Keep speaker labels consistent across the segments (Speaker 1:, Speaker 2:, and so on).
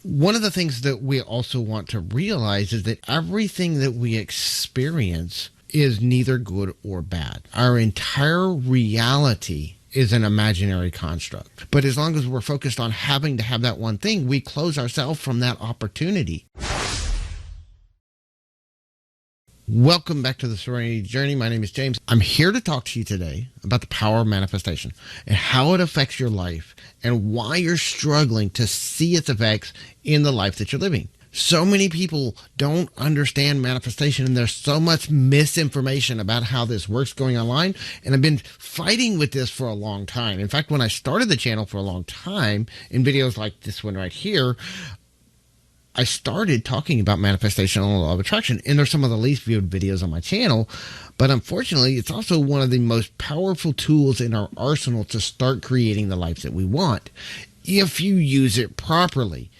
Speaker 1: One of the things that we also want to realize is that everything that we experience is neither good or bad. Our entire reality is an imaginary construct. But as long as we're focused on having to have that one thing, we close ourselves from that opportunity. Welcome back to the Serenity Journey. My name is James. I'm here to talk to you today about the power of manifestation and how it affects your life and why you're struggling to see its effects in the life that you're living. So many people don't understand manifestation, and there's so much misinformation about how this works going online. And I've been fighting with this for a long time. In fact, when I started the channel for a long time in videos like this one right here, I started talking about manifestation and the law of attraction, and they're some of the least viewed videos on my channel. But unfortunately, it's also one of the most powerful tools in our arsenal to start creating the life that we want if you use it properly.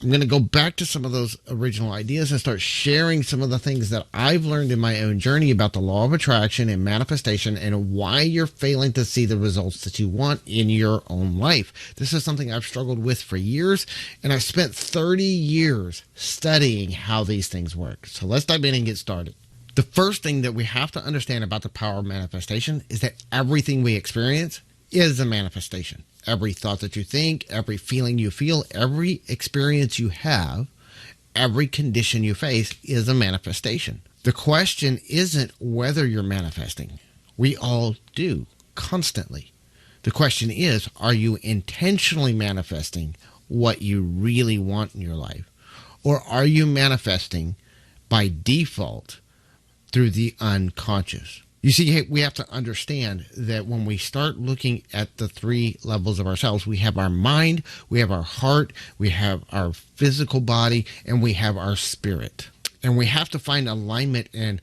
Speaker 1: I'm going to go back to some of those original ideas and start sharing some of the things that I've learned in my own journey about the law of attraction and manifestation and why you're failing to see the results that you want in your own life. This is something I've struggled with for years, and I've spent 30 years studying how these things work. So let's dive in and get started. The first thing that we have to understand about the power of manifestation is that everything we experience is a manifestation. Every thought that you think, every feeling you feel, every experience you have, every condition you face is a manifestation. The question isn't whether you're manifesting. We all do, constantly. The question is, are you intentionally manifesting what you really want in your life? Or are you manifesting by default through the unconscious? You see, we have to understand that when we start looking at the three levels of ourselves, we have our mind, we have our heart, we have our physical body, and we have our spirit. And we have to find alignment and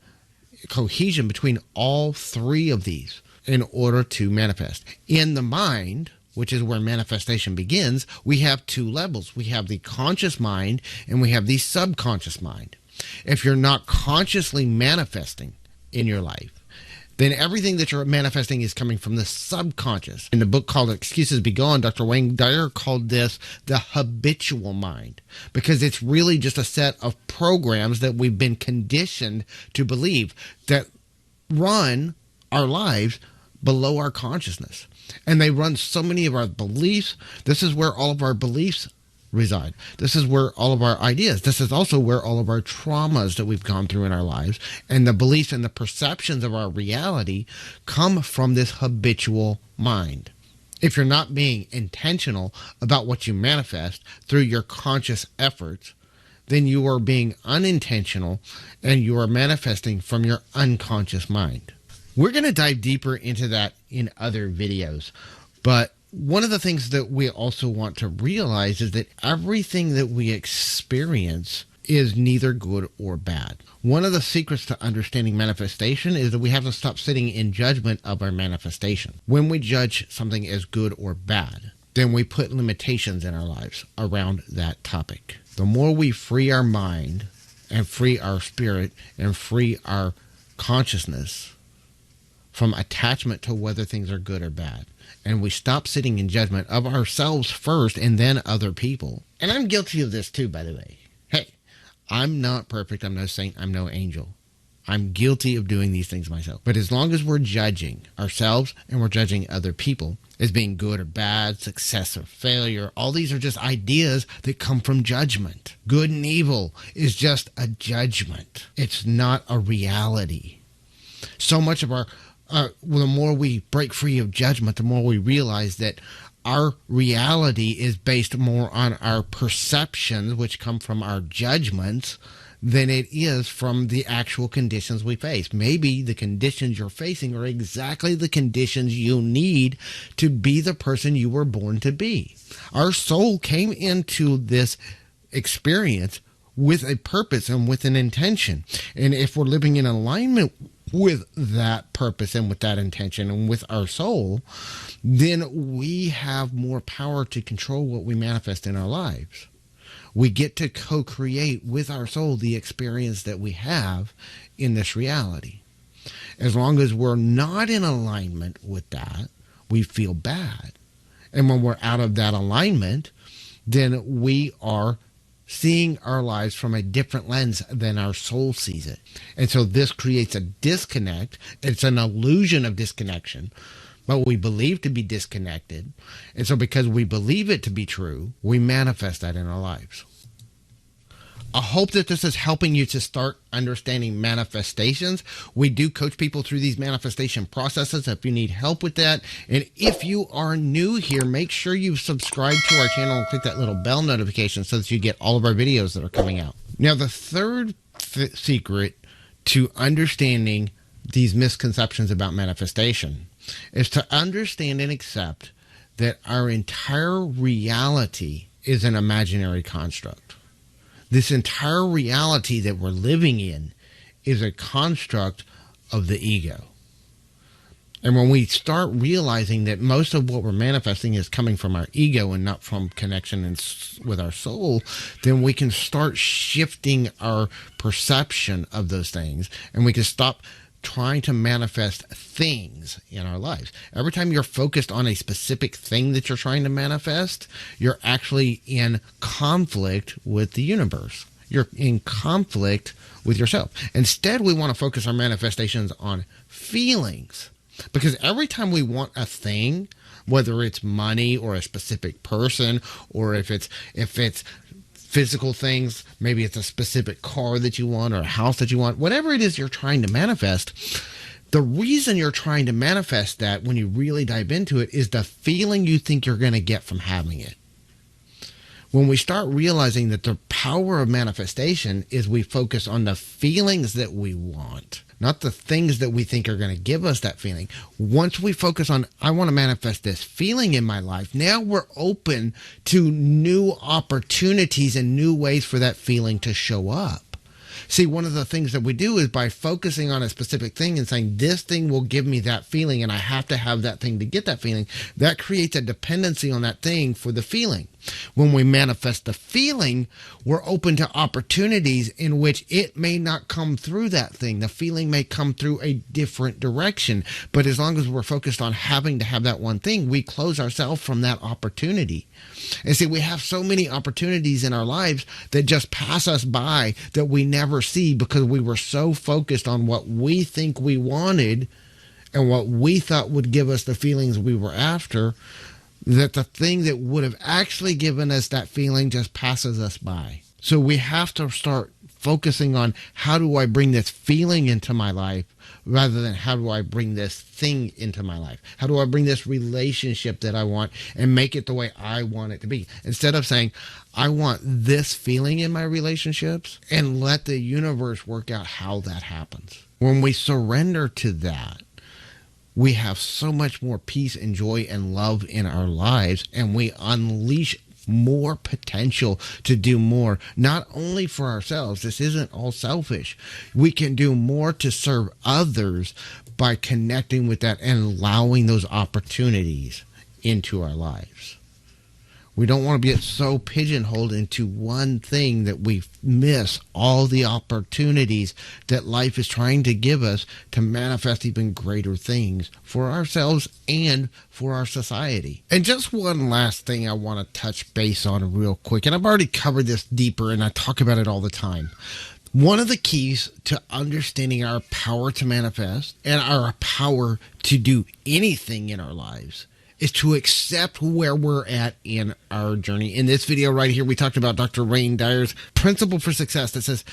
Speaker 1: cohesion between all three of these in order to manifest. In the mind, which is where manifestation begins, we have two levels. We have the conscious mind and we have the subconscious mind. If you're not consciously manifesting in your life, then everything that you're manifesting is coming from the subconscious. In the book called Excuses Be Gone, Dr. Wayne Dyer called this the habitual mind, because it's really just a set of programs that we've been conditioned to believe that run our lives below our consciousness. And they run so many of our beliefs. This is where all of our beliefs reside. This is where all of our ideas, this is also where all of our traumas that we've gone through in our lives and the beliefs and the perceptions of our reality come from this habitual mind. If you're not being intentional about what you manifest through your conscious efforts, then you are being unintentional and you are manifesting from your unconscious mind. We're going to dive deeper into that in other videos, but one of the things that we also want to realize is that everything that we experience is neither good or bad. One of the secrets to understanding manifestation is that we have to stop sitting in judgment of our manifestation. When we judge something as good or bad, then we put limitations in our lives around that topic. The more we free our mind and free our spirit and free our consciousness from attachment to whether things are good or bad, and we stop sitting in judgment of ourselves first and then other people. And I'm guilty of this too, by the way. Hey, I'm not perfect. I'm no saint. I'm no angel. I'm guilty of doing these things myself. But as long as we're judging ourselves and we're judging other people as being good or bad, success or failure, all these are just ideas that come from judgment. Good and evil is just a judgment. It's not a reality. So much of the more we break free of judgment, the more we realize that our reality is based more on our perceptions, which come from our judgments, than it is from the actual conditions we face. Maybe the conditions you're facing are exactly the conditions you need to be the person you were born to be. Our soul came into this experience with a purpose and with an intention. And if we're living in alignment with that purpose and with that intention and with our soul, then we have more power to control what we manifest in our lives. We get to co-create with our soul the experience that we have in this reality. As long as we're not in alignment with that, we feel bad. And when we're out of that alignment, then we are seeing our lives from a different lens than our soul sees it. And so this creates a disconnect. It's an illusion of disconnection, but we believe to be disconnected. And so because we believe it to be true, we manifest that in our lives. I hope that this is helping you to start understanding manifestations. We do coach people through these manifestation processes if you need help with that. And if you are new here, make sure you subscribe to our channel and click that little bell notification so that you get all of our videos that are coming out. Now, the third secret to understanding these misconceptions about manifestation is to understand and accept that our entire reality is an imaginary construct. This entire reality that we're living in is a construct of the ego. And when we start realizing that most of what we're manifesting is coming from our ego and not from connection with our soul, then we can start shifting our perception of those things, and we can stop trying to manifest things in our lives. Every time you're focused on a specific thing that you're trying to manifest, you're actually in conflict with the universe. You're in conflict with yourself. Instead, we want to focus our manifestations on feelings, because every time we want a thing, whether it's money or a specific person, or if it's physical things, maybe it's a specific car that you want or a house that you want, whatever it is you're trying to manifest, the reason you're trying to manifest that, when you really dive into it, is the feeling you think you're going to get from having it. When we start realizing that the power of manifestation is we focus on the feelings that we want, not the things that we think are going to give us that feeling. Once we focus on, I want to manifest this feeling in my life, now we're open to new opportunities and new ways for that feeling to show up. See, one of the things that we do is by focusing on a specific thing and saying, this thing will give me that feeling and I have to have that thing to get that feeling, that creates a dependency on that thing for the feeling. When we manifest the feeling, we're open to opportunities in which it may not come through that thing. The feeling may come through a different direction. But as long as we're focused on having to have that one thing, we close ourselves from that opportunity. And see, we have so many opportunities in our lives that just pass us by that we never see because we were so focused on what we think we wanted and what we thought would give us the feelings we were after, that the thing that would have actually given us that feeling just passes us by. So we have to start focusing on, how do I bring this feeling into my life rather than how do I bring this thing into my life? How do I bring this relationship that I want and make it the way I want it to be? Instead of saying, I want this feeling in my relationships, and let the universe work out how that happens. When we surrender to that, we have so much more peace and joy and love in our lives, and we unleash more potential to do more, not only for ourselves. This isn't all selfish. We can do more to serve others by connecting with that and allowing those opportunities into our lives. We don't want to get so pigeonholed into one thing that we miss all the opportunities that life is trying to give us to manifest even greater things for ourselves and for our society. And just one last thing I want to touch base on real quick, and I've already covered this deeper and I talk about it all the time. One of the keys to understanding our power to manifest and our power to do anything in our lives is to accept where we're at in our journey. In this video right here, we talked about Dr. Wayne Dyer's principle for success that says,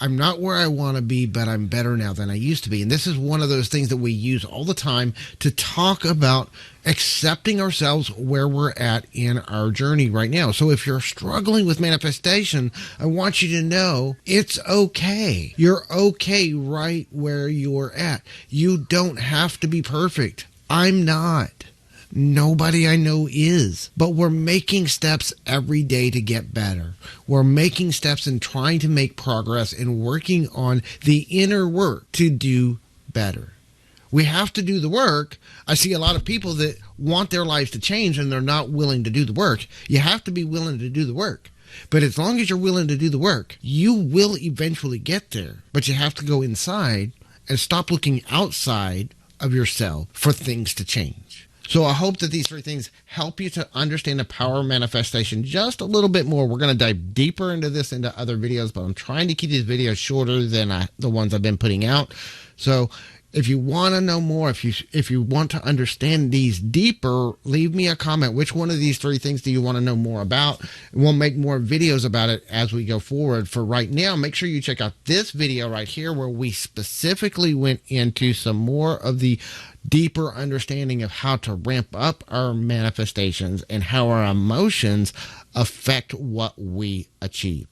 Speaker 1: I'm not where I want to be, but I'm better now than I used to be. And this is one of those things that we use all the time to talk about accepting ourselves where we're at in our journey right now. So if you're struggling with manifestation, I want you to know it's okay. You're okay right where you're at. You don't have to be perfect. I'm not. Nobody I know is, but we're making steps every day to get better. We're making steps and trying to make progress and working on the inner work to do better. We have to do the work. I see a lot of people that want their lives to change and they're not willing to do the work. You have to be willing to do the work. But as long as you're willing to do the work, you will eventually get there. But you have to go inside and stop looking outside of yourself for things to change. So I hope that these three things help you to understand the power of manifestation just a little bit more. We're going to dive deeper into this into other videos, but I'm trying to keep these videos shorter than the ones I've been putting out. So if you want to know more, if you want to understand these deeper, leave me a comment. Which one of these three things do you want to know more about? We'll make more videos about it as we go forward. For right now, make sure you check out this video right here where we specifically went into some more of the deeper understanding of how to ramp up our manifestations and how our emotions affect what we achieve.